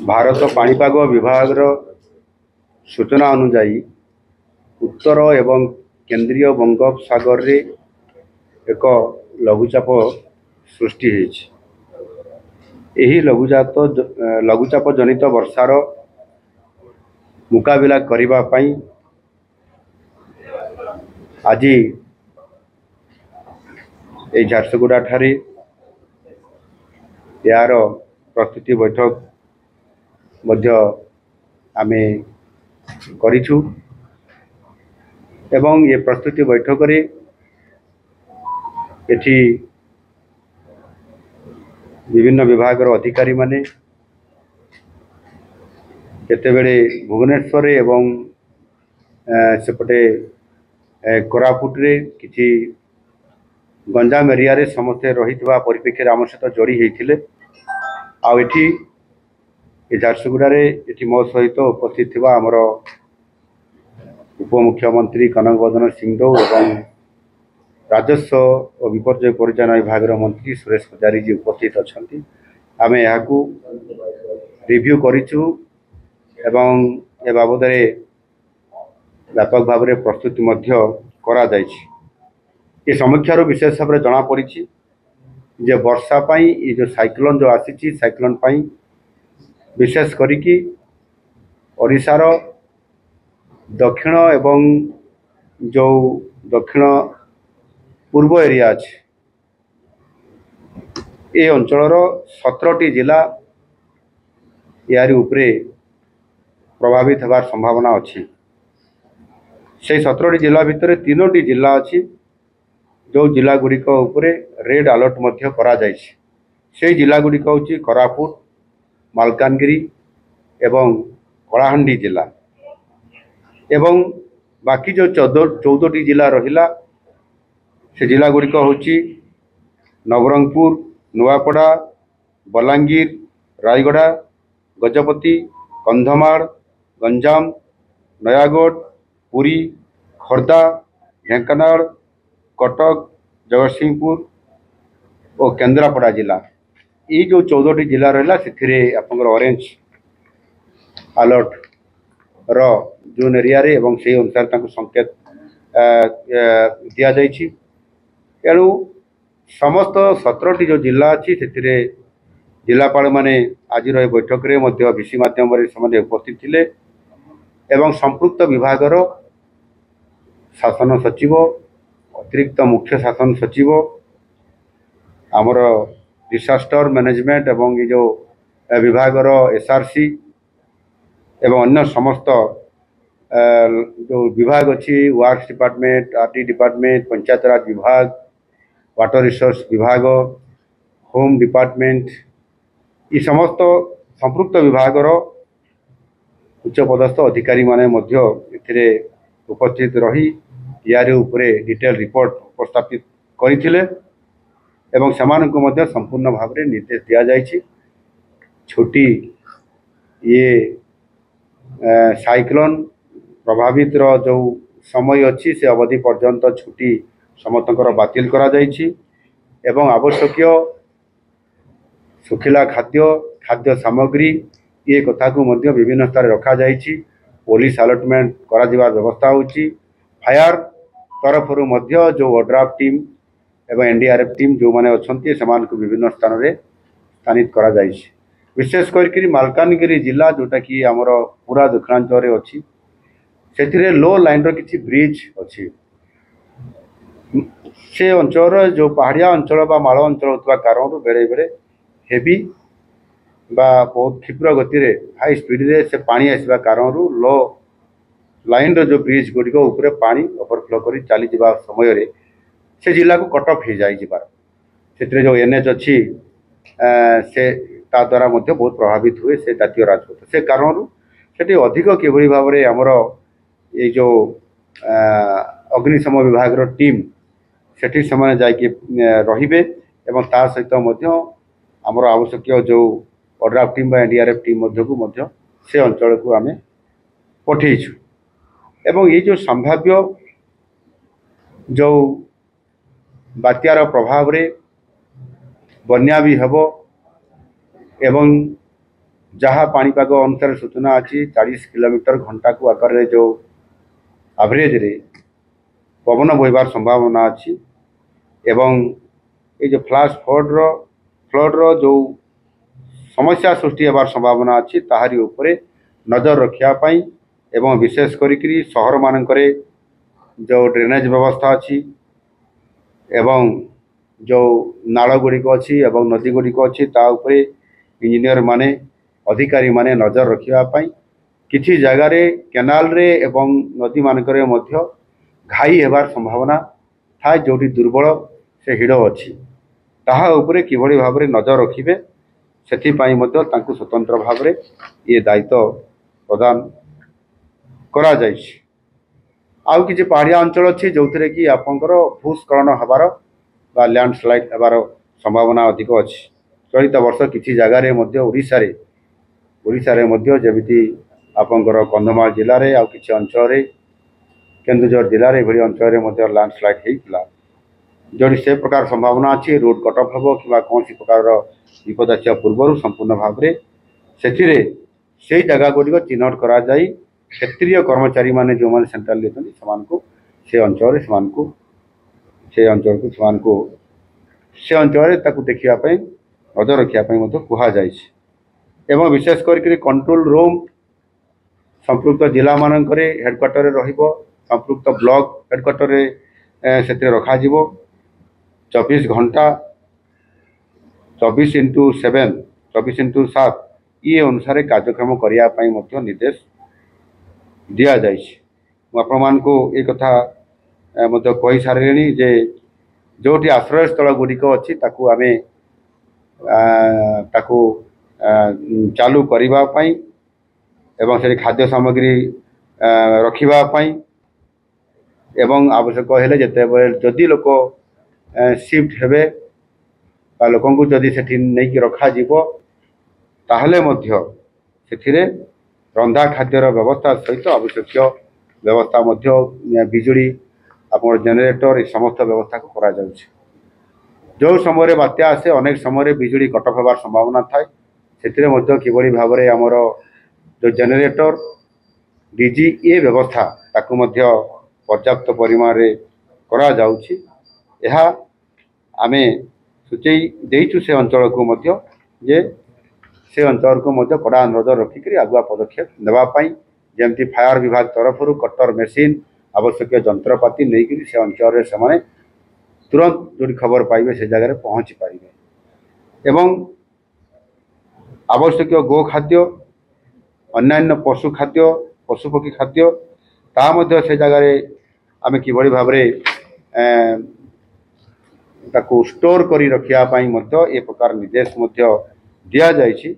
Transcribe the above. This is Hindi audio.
भारत पाणीपाग विभाग सूचना अनुजाई उत्तर एवं केंद्रीय बंगोपसागर रे एक लघुचाप सृष्टि यही लघुचाप जनित वर्षार मुकाबिला करिबा पई आज झारसुगुड़ा ठारे यार प्रस्तुति बैठक मध्य आमे करिछु एवं ये प्रस्तुति बैठक रे एठी विभिन्न विभाग अधिकारी माने केतेबेले भुवनेश्वर एवं सेपटे कोरापुट रे किछि गंजाम एरिया रे समस्ते रही परिप्रेक्षी आम सहित जोड़ी होते आठी झारसुगुड़ा मो सहित उपस्थित थी आमर उपमुख्यमंत्री कनक बदन सिंहदेव एवं राजस्व और विपर्य परिचालन विभाग मंत्री सुरेश पुजारी जी उपस्थित अच्छा आम यहाँ रिव्यू करूँ एवं ए बाबद व्यापक भाव में प्रस्तुति करा जायछि। ये समीक्षार विशेष भाव में जना पड़ी जे वर्षा पाई ये जो साइक्लोन जो आसी साइक्लोन पाई विशेष करिकी ओडिशार दक्षिण एवं जो दक्षिण पूर्व एरिया अच्छे ये अंचलर 17टी जिला यारी उपरे प्रभावित होवार संभावना अच्छी। से 17टी जिला भितर 3टी जिला अच्छी जो जिला गुड़िक उपरे रेड अलर्ट मध्य करा जायछि। से जिला गुड़िक होछि कोरापुट मालकानगिरी एवं कलाहांडी जिला एवं बाकी जो 14टी जिला रहिला से जिला गुड़िक होछि नवरंगपुर नुआपड़ा बलांगीर रायगढ़ गजपति कंधमाल गंजाम नयागढ़ पुरी खोर्धा ढेंकानाल कटक जगतसिंहपुर और केन्द्रापड़ा जिला ये जो 14टी जिला रहा से ऑरेंज अलर्ट रो जोन एरिया रे एवं से अनुसार संकेत दि जाइछि। एणु समस्त 17टी जो जिला अच्छी से जिलापाल माने आज बैठक रे मध्य भिसी माध्यम उपस्थित थिले एवं संपृक्त विभागर शासन सचिव अतिरिक्त मुख्य शासन सचिव आमर डिसास्टर मैनेजमेंट एवं ये जो विभागर एसआरसी एवं अन्य समस्त जो विभाग अच्छी works department RT department panchayat raj विभाग वाटर रिसोर्स विभाग होम डिपार्टमेंट ये समस्त संपृक्त विभागर उच्च पदस्थ अधिकारी माने मध्य एथिरे उपस्थित रही यारे उपरे डिटेल रिपोर्ट उपस्थापित करथिले एवं समानक मध्य संपूर्ण भाव में निर्देश दिया जायछि। छोटी ये साइक्लोन प्रभावित जो समय अच्छी से अवधि पर्यंत छुट्टी समस्तकर बातिल करा जायछि एवं आवश्यक सुखिला खाद्य सामग्री ये कथा को मध्य विभिन्न स्तर रखा जायछि। पुलिस अलॉटमेंट करा जिबार व्यवस्था होछि। फायर तरफ मध्य जो ओड्राफ टीम एवं एनडीआरएफ टीम जो माने अछंती समान को विभिन्न स्थान रे स्थानित करा जायछि। विशेष करके मालकानगिरी जिला जोटा कि आमर पूरा दक्षिणांचल रे अछि सेथिरे लो लाइन रो किछि ब्रिज अछि। से अंचल जो पहाड़िया अंचल बा माल अंचल होता कारण बेले बेले हेवी बा बहुत क्षिप्र गति रे हाई स्पीड रे से पानी आसवा कारण लो लाइन रो जो ब्रिज गुड़िक ऊपर पानी ओवरफ्लो करी चली जा समय रे से जिला को कट ऑफ हो जाई जिबार से जो एनएच अच्छी से ता द्वारा मध्य बहुत प्रभावित हुए से जातीय राजपथ से कारण से अधिक किभली भाव में आमर ये जो अग्निशम विभाग रो टीम सेठी समय जाके रहिबे एवं ता सहित मध्य आमर आवश्यक जो ओड्राफ टीम एनडीआरएफ टीम मध्य को मध्य से अंचल को आमे पठेइछु एवं ये जो संभाव्य जो बात्यार प्रभाव रे बन्या भी हबो एवं जहाँ पाणीपाग अनुसार सूचना अच्छी 40 किलोमीटर घंटा को आकार रे जो एवरेज रे पवन बहबार संभावना अच्छी एवं ये जो फ्लड रो जो समस्या सृष्टि होबार संभावना अच्छी ताहारी उपरे नजर रखिया पाई एवं विशेष करी सहर मानकरे जो ड्रेनेज व्यवस्था अच्छी एवं जो नाल गुड़िक अच्छी एवं नदी गुड़िक अच्छी ता उपरे इंजीनियर माने अधिकारी माने नजर रखिया पाई किछि जगह रे केनाल रे एवं नदी मानकरे मध्य घाई हेबार संभावना थाए जोटी दुर्बल से हिड़ अच्छी ताहा उपरे किभଳି भाबरे नजर रखिबे सेथिपाई मध्य तांकु स्वतंत्र भाबरे ये दायित्व प्रदान करा जाइछि। आउ किछि पहाड़िया अंचल अच्छी जो थे कि आपंकर भूस्खलन हबार बा लैंडस्लाइड हबार संभावना अधिक अच्छी चलित वर्ष किछि जगार ओडिशा रे मध्य जेमिति आपंकर कंधमाल जिले में आउ किछि अंचल केन्दुझर जिले में एभली अंचल मध्य लैंडस्लाइड होइतिला जोड़ी से प्रकार संभावना अच्छी रोड कटअफ हम कि कौन प्रकार विपद आसा पूर्व संपूर्ण भाव में से जगह गुड़िक चिन्हट करा जाई क्षेत्रीय कर्मचारी माने जो माने सेंट्रल से अंचल से अंचल देखा नजर रखापी कह एवं विशेष करके कंट्रोल रूम संपृक्त जिला मानक हेडक्वार्टर संपृक्त ब्लॉक हेडक्वार्टर से रखा 24 घंटा 24x7 ये अनुसार कार्यक्रम करने निर्देश दि जाए। एक कथा कही सारे जे जोटी आश्रय स्थल गुड़िक अच्छी आम चालू करने एवं से खाद्य सामग्री रखापी एवं आवश्यक हेले जदि लोक शिफ्ट हेबे लोक जदि से नहीं रखा ताहले मध्य से रंधा खाद्यर व्यवस्था सहित आवश्यक व्यवस्था मध्य बिजुली आप जेनेरेटर समस्त व्यवस्था को करा जाउछि। जो समय बात्या आसे अनेक समय बिजुली कटअफ होबार संभावना थाए से किभଳି भाव में आमर जो जेनेरेटर डीजी ये व्यवस्था ताकू मध्य पर्याप्त परिमाण रे करा जाउछि। यह आमे सूचई देइछु से अंचल को मध्य जे से अंचल को मध्य कड़ा नजर रखिक आगुआ पदक्षेप नेबापाई जमती फायर विभाग तरफ कटर मेसीन आवश्यक जंत्रपाति नहीं से अंचल से माने तुरंत जो खबर पाइबे से जगह पहुँची पारे एवं आवश्यक गो खाद्य अन्यान्य पशु खाद्य पशुपक्षी खाद्य ता मध्य से जगह आम किभଳି भाव में ताकू स्टोर करी रखिया पाई मध्य ए प्रकार निर्देश मध्य दिया जाइछि।